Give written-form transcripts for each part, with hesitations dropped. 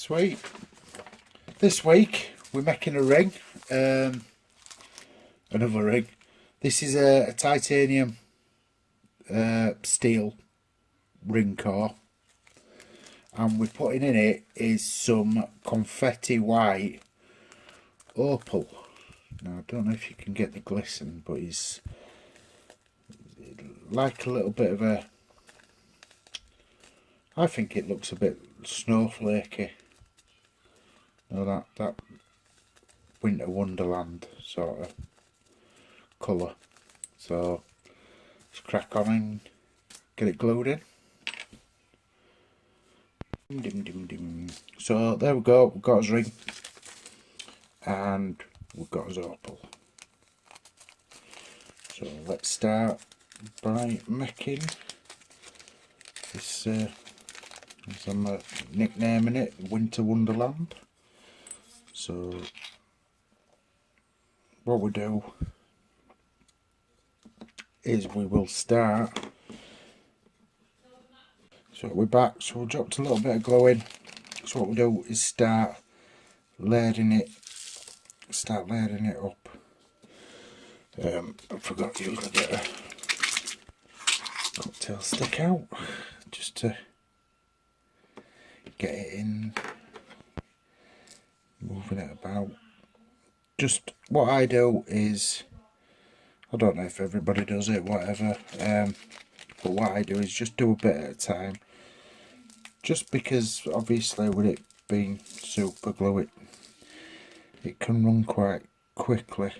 Sweet. This week we're making a ring, another ring. This is a titanium steel ring core, and we're putting in it is some confetti white opal. Now I don't know if you can get the glisten, but it's like a little bit of a, I think it looks a bit snowflakey. No, that winter wonderland sort of colour. So let's crack on and get it glued in. Dim, dim, dim. So there we go, we've got his ring and we've got his opal. So let's start by making this, as I'm nicknaming it, Winter Wonderland. So what we do is we will start, so we're back, so we've dropped a little bit of glue in. So what we do is start layering it up. I forgot to usually get a cocktail stick out just to get it in, moving it about. Just what I do is, I don't know if everybody does it, whatever, but what I do is just do a bit at a time, just because obviously with it being super glue, it can run quite quickly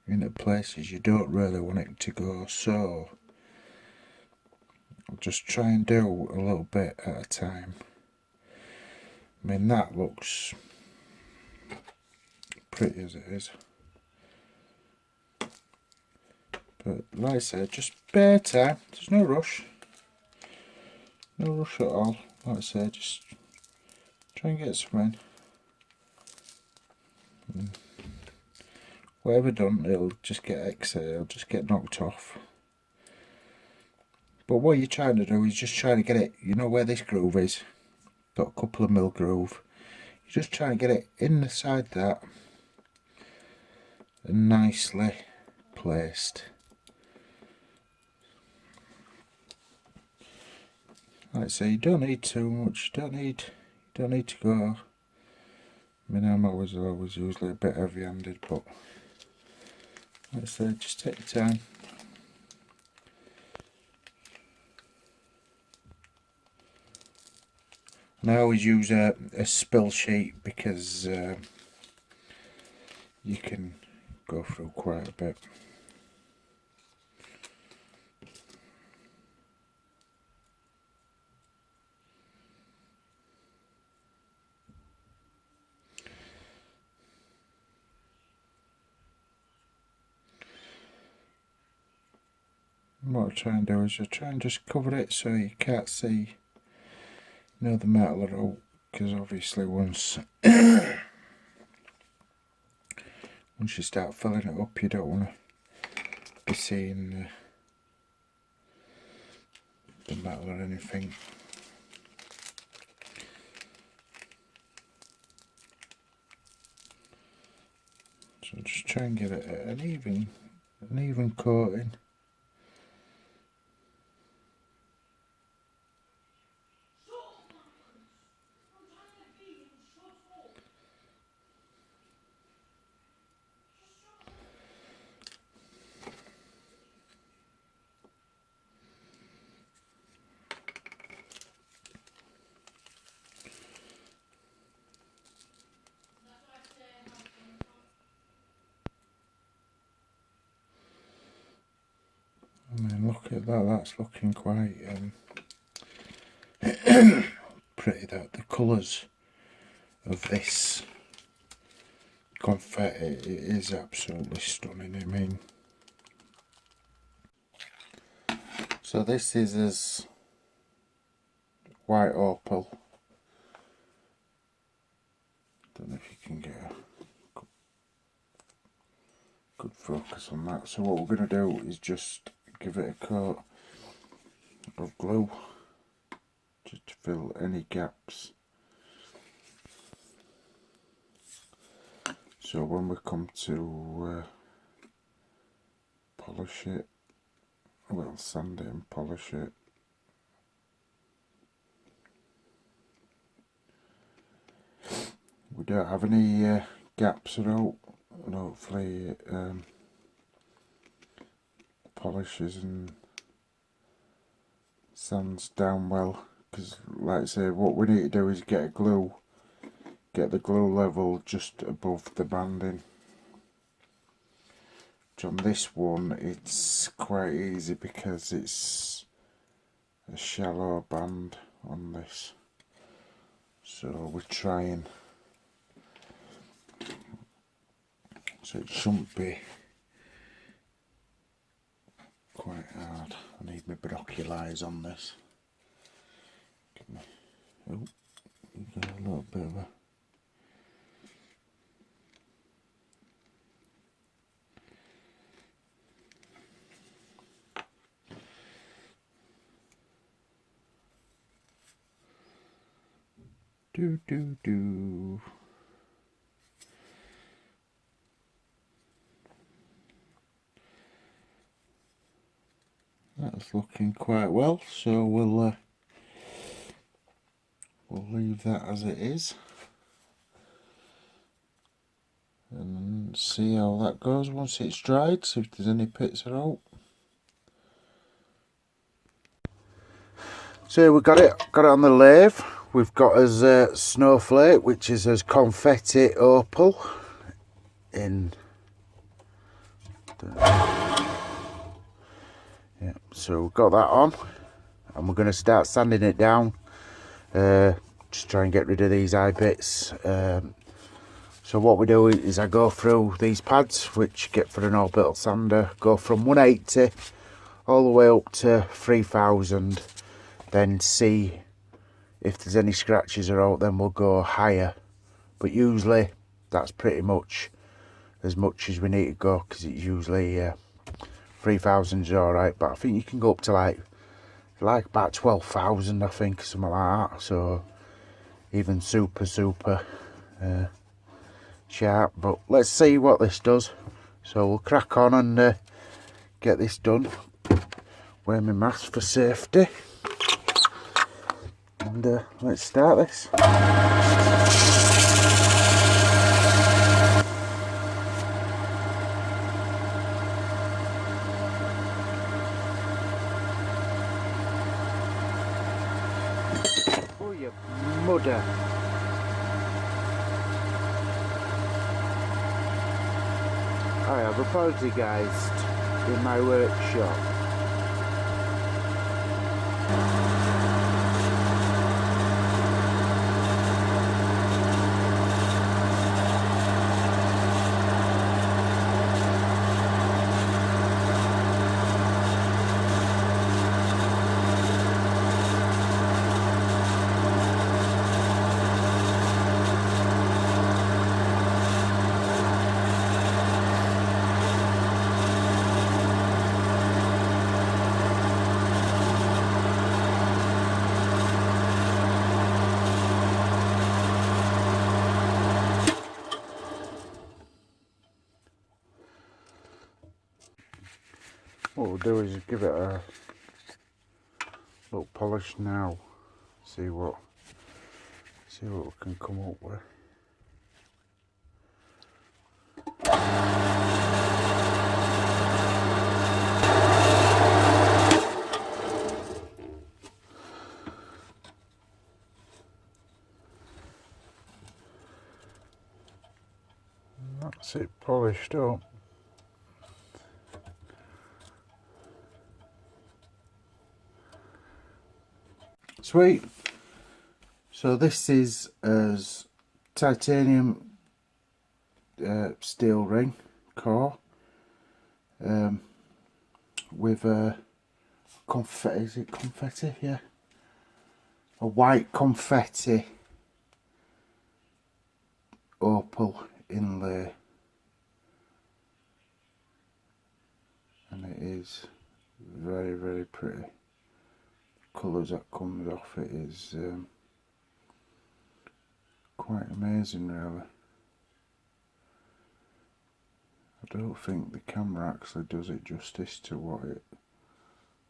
into places you don't really want it to go. So I'll just try and do a little bit at a time. I mean, that looks pretty as it is, but like I said, just spare time. There's no rush at all. Like I said, just try and get some in. Whatever done, it'll just get exit, it'll just get knocked off. But what you're trying to do is just trying to get it, you know where this groove is, got a couple of mil groove, you're just trying to get it in the side that and nicely placed. Like I say, you don't need too much, you don't need to go, I mean, I'm always usually a bit heavy handed, but like I say, just take your time. And I always use a spill sheet because you can go through quite a bit. And what I try and do is I try and just cover it so you can't see, you know, the metal at all, because obviously once you start filling it up, you don't want to be seeing the metal or anything. So just try and get it at an even coating. I mean, look at that, that's looking quite pretty. That the colours of this confetti, it is absolutely stunning. I mean, so this is as white opal. Don't know if you can get a good focus on that. So what we're going to do is just give it a coat of glue just to fill any gaps So when we come to polish it, well, sand it and polish it, we don't have any gaps at all, and hopefully it polishes and sands down well, because like I say, what we need to do is get the glue level just above the banding. Which on this one it's quite easy because it's a shallow band on this, so we're trying, so it shouldn't be quite hard. I need my binoculars on this. Oh, we've got a little bit of a do. That's looking quite well, so we'll leave that as it is and see how that goes once it's dried, see if there's any pits at all. So we got it on the lathe. We've got as snowflake, which is as confetti opal in yeah, so we've got that on and we're going to start sanding it down, just try and get rid of these eye bits. So what we do is I go through these pads, which get for an orbital sander, go from 180 all the way up to 3000, then see if there's any scratches or out, then we'll go higher, but usually that's pretty much as we need to go, because it's usually 3000 is alright, but I think you can go up to like about 12,000, I think, something like that. So even super sharp. But let's see what this does. So we'll crack on and get this done. Wear my mask for safety, and let's start this. Oh, you mudder. I have apologised in my workshop. What we'll do is give it a little polish now, see what we can come up with. And that's it polished up. Sweet. So this is as titanium steel ring core with a confetti, is it confetti? Yeah. A white confetti opal inlay. And it is very pretty. Colours that comes off it is quite amazing, really. I don't think the camera actually does it justice to what it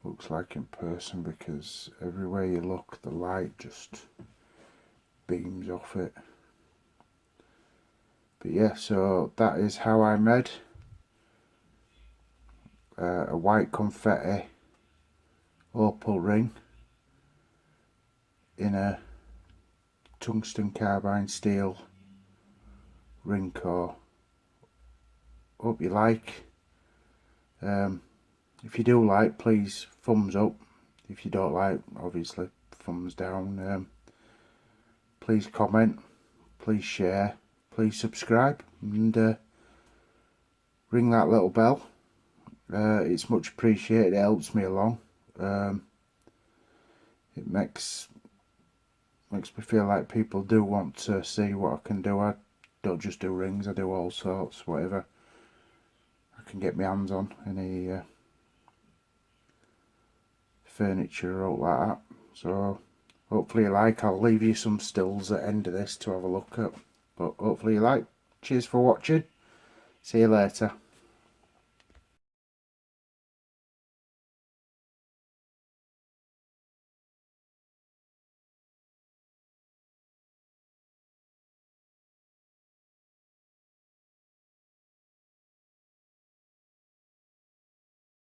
looks like in person, because everywhere you look the light just beams off it. But yeah, so that is how I made a white confetti opal ring in a tungsten carbide steel ring core. Hope you like. If you do like, please thumbs up. If you don't like, obviously thumbs down. Please comment, please share, please subscribe, and ring that little bell. It's much appreciated. It helps me along. It makes me feel like people do want to see what I can do. I don't just do rings, I do all sorts, whatever I can get my hands on, any furniture or like that. So hopefully you like. I'll leave you some stills at the end of this to have a look at, but hopefully you like. Cheers for watching, see you later.